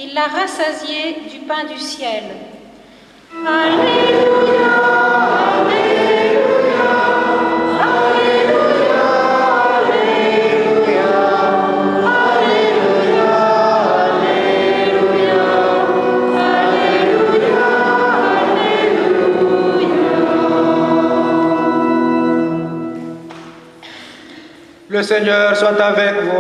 Il l'a rassasié du pain du ciel. Alléluia, Alléluia, Alléluia, Alléluia, Alléluia, Alléluia, Alléluia. Le Seigneur soit avec vous.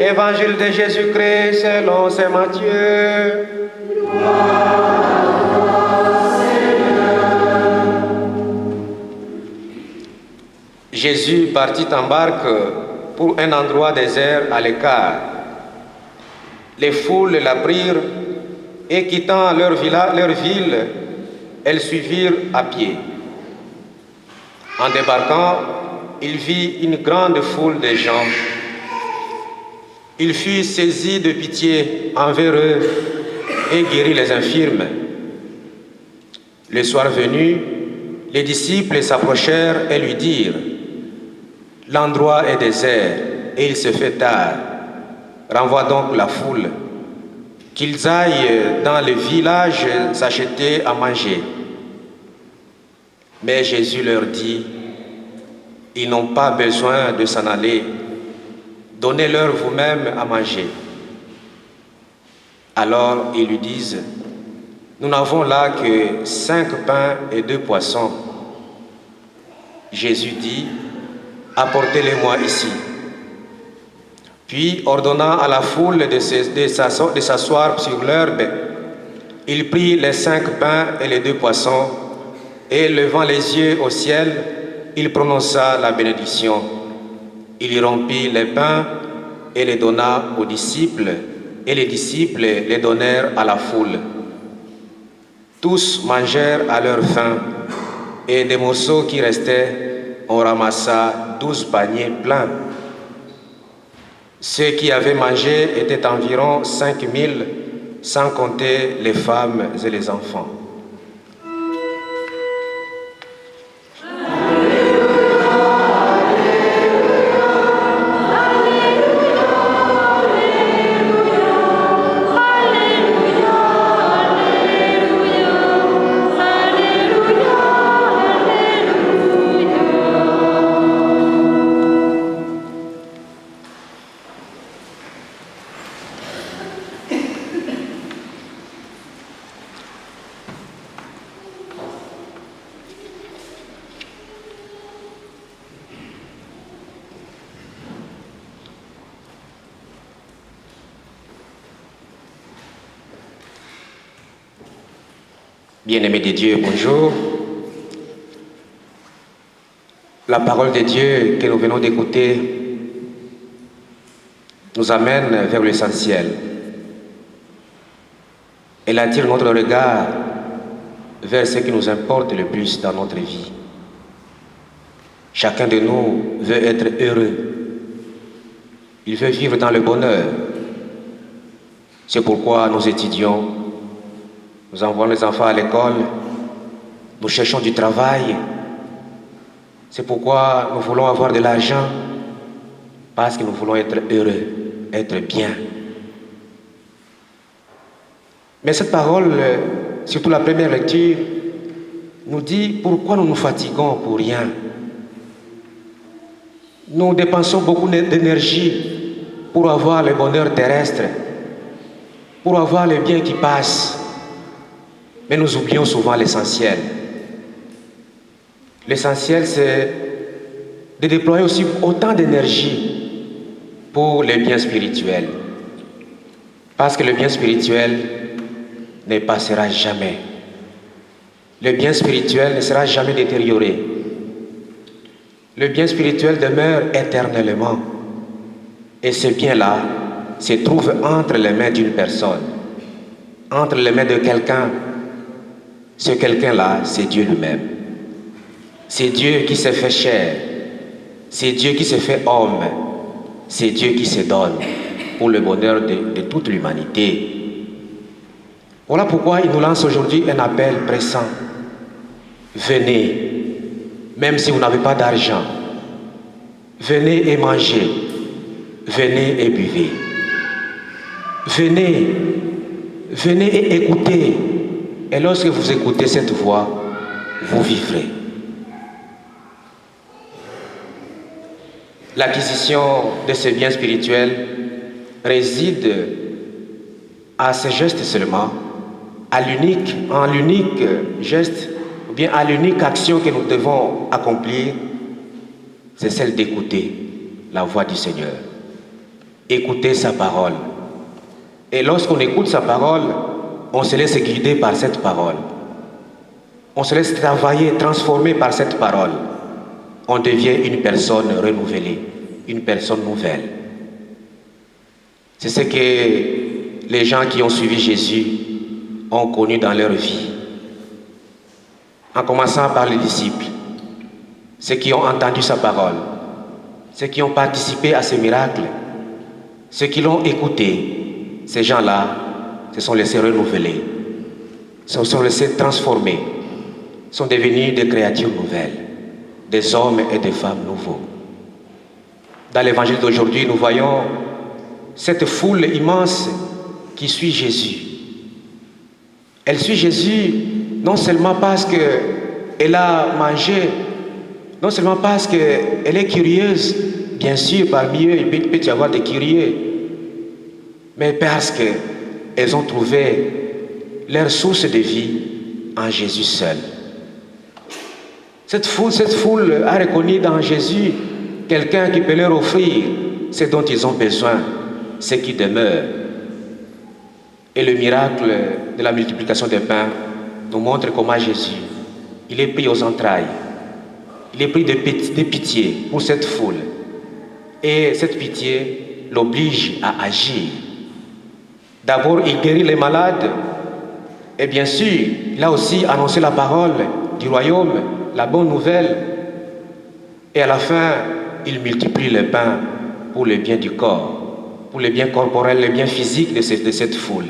Évangile de Jésus-Christ selon saint Matthieu. Jésus partit en barque pour un endroit désert à l'écart. Les foules la prirent et quittant leur ville, elles suivirent à pied. En débarquant, il vit une grande foule de gens. Il fut saisi de pitié envers eux et guérit les infirmes. Le soir venu, les disciples s'approchèrent et lui dirent: « L'endroit est désert et il se fait tard. Renvoie donc la foule, qu'ils aillent dans le village s'acheter à manger. » Mais Jésus leur dit: « Ils n'ont pas besoin de s'en aller. Donnez-leur vous-même à manger. » Alors ils lui disent: « Nous n'avons là que 5 pains et 2 poissons. » Jésus dit: « Apportez-les-moi ici. » Puis, ordonnant à la foule de s'asseoir sur l'herbe, il prit les 5 pains et les 2 poissons, et levant les yeux au ciel, il prononça la bénédiction. Il y rompit les pains et les donna aux disciples, et les disciples les donnèrent à la foule. Tous mangèrent à leur faim, et des morceaux qui restaient, on ramassa 12 paniers pleins. Ceux qui avaient mangé étaient environ 5000, sans compter les femmes et les enfants. Bien-aimés de Dieu, bonjour. La parole de Dieu que nous venons d'écouter nous amène vers l'essentiel. Elle attire notre regard vers ce qui nous importe le plus dans notre vie. Chacun de nous veut être heureux. Il veut vivre dans le bonheur. C'est pourquoi nous étudions. Nous envoyons les enfants à l'école, nous cherchons du travail. C'est pourquoi nous voulons avoir de l'argent, parce que nous voulons être heureux, être bien. Mais cette parole, surtout la première lecture, nous dit pourquoi nous nous fatiguons pour rien. Nous dépensons beaucoup d'énergie pour avoir le bonheur terrestre, pour avoir les biens qui passent. Mais nous oublions souvent l'essentiel. L'essentiel, c'est de déployer aussi autant d'énergie pour les biens spirituels. Parce que le bien spirituel ne passera jamais. Le bien spirituel ne sera jamais détérioré. Le bien spirituel demeure éternellement. Et ce bien-là se trouve entre les mains d'une personne, entre les mains de quelqu'un. Ce quelqu'un-là, c'est Dieu lui-même. C'est Dieu qui s'est fait chair. C'est Dieu qui s'est fait homme. C'est Dieu qui se donne pour le bonheur de toute l'humanité. Voilà pourquoi il nous lance aujourd'hui un appel pressant. Venez, même si vous n'avez pas d'argent. Venez et mangez. venez et buvez. Venez, venez et écoutez. Et lorsque vous écoutez cette voix, vous vivrez. L'acquisition de ces biens spirituels réside à ce geste seulement, en l'unique geste, ou bien à l'unique action que nous devons accomplir, c'est celle d'écouter la voix du Seigneur. Écouter sa parole. Et lorsqu'on écoute sa parole, on se laisse guider par cette parole. On se laisse travailler, transformer par cette parole. On devient une personne renouvelée, une personne nouvelle. C'est ce que les gens qui ont suivi Jésus ont connu dans leur vie. En commençant par les disciples, ceux qui ont entendu sa parole, ceux qui ont participé à ce miracle, ceux qui l'ont écouté, ces gens-là se sont laissés renouveler, se sont laissés transformer, sont devenus des créatures nouvelles, des hommes et des femmes nouveaux. Dans l'évangile d'aujourd'hui, nous voyons cette foule immense qui suit Jésus. Elle suit Jésus non seulement parce qu'elle a mangé, non seulement parce qu'elle est curieuse, bien sûr, parmi eux, il peut y avoir des curieux, mais parce qu'elles ont trouvé leur source de vie en Jésus seul. Cette foule a reconnu dans Jésus quelqu'un qui peut leur offrir ce dont ils ont besoin, ce qui demeure. Et le miracle de la multiplication des pains nous montre comment Jésus, il est pris aux entrailles. Il est pris de pitié pour cette foule. Et cette pitié l'oblige à agir. D'abord, il guérit les malades. Et bien sûr, il a aussi annoncé la parole du royaume, la bonne nouvelle. Et à la fin, il multiplie les pains pour le bien du corps, pour le bien corporel, le bien physique de cette foule.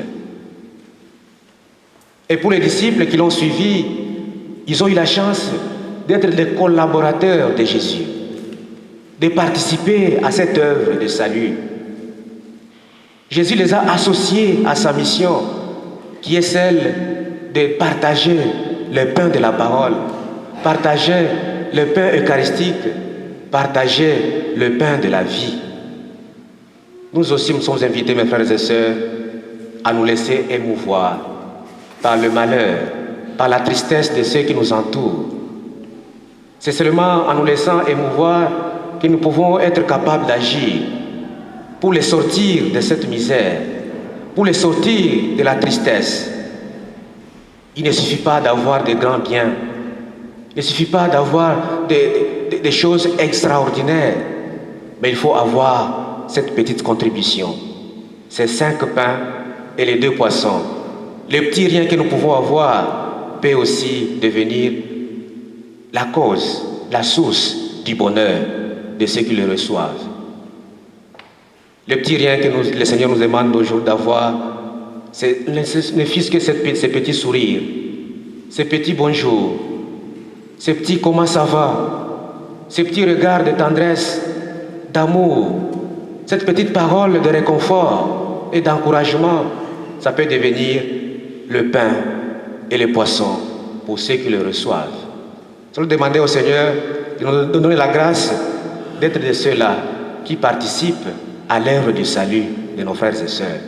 Et pour les disciples qui l'ont suivi, ils ont eu la chance d'être les collaborateurs de Jésus, de participer à cette œuvre de salut. Jésus les a associés à sa mission, qui est celle de partager le pain de la parole, partager le pain eucharistique, partager le pain de la vie. Nous aussi, nous sommes invités, mes frères et sœurs, à nous laisser émouvoir par le malheur, par la tristesse de ceux qui nous entourent. C'est seulement en nous laissant émouvoir que nous pouvons être capables d'agir pour les sortir de cette misère, pour les sortir de la tristesse. Il ne suffit pas d'avoir de grands biens, il ne suffit pas d'avoir des choses extraordinaires, mais il faut avoir cette petite contribution, ces 5 pains et les 2 poissons. Le petit rien que nous pouvons avoir peut aussi devenir la cause, la source du bonheur de ceux qui le reçoivent. Le petit rien que le Seigneur nous demande aujourd'hui d'avoir, ne fût-ce que ces petits sourires, ces petits bonjours, ces petits comment ça va, ces petits regards de tendresse, d'amour, cette petite parole de réconfort et d'encouragement, ça peut devenir le pain et le poisson pour ceux qui le reçoivent. Nous demander au Seigneur de nous donner la grâce d'être de ceux-là qui participent à l'œuvre du salut de nos frères et sœurs.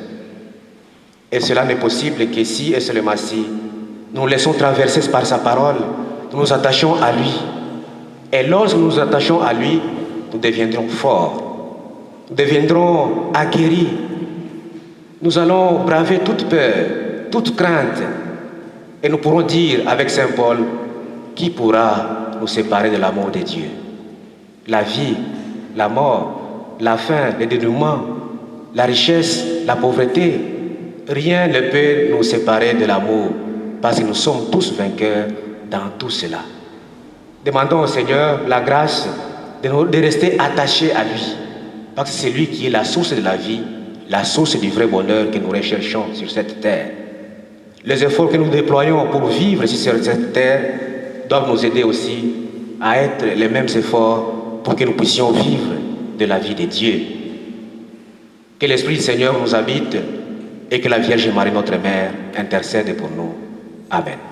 Et cela n'est possible que si et seulement si nous nous laissons traverser par sa parole, nous nous attachons à lui. Et lorsque nous nous attachons à lui, nous deviendrons forts, nous deviendrons aguerris. Nous allons braver toute peur, toute crainte, et nous pourrons dire avec Saint Paul, qui pourra nous séparer de l'amour de Dieu? La vie, la mort, la faim, le dénouement, la richesse, la pauvreté, rien ne peut nous séparer de l'amour, parce que nous sommes tous vainqueurs dans tout cela. Demandons au Seigneur la grâce de rester attachés à lui, parce que c'est lui qui est la source de la vie, la source du vrai bonheur que nous recherchons sur cette terre. Les efforts que nous déployons pour vivre sur cette terre doivent nous aider aussi à être les mêmes efforts pour que nous puissions vivre de la vie de Dieu. Que l'Esprit du Seigneur nous habite et que la Vierge Marie, notre Mère, intercède pour nous. Amen.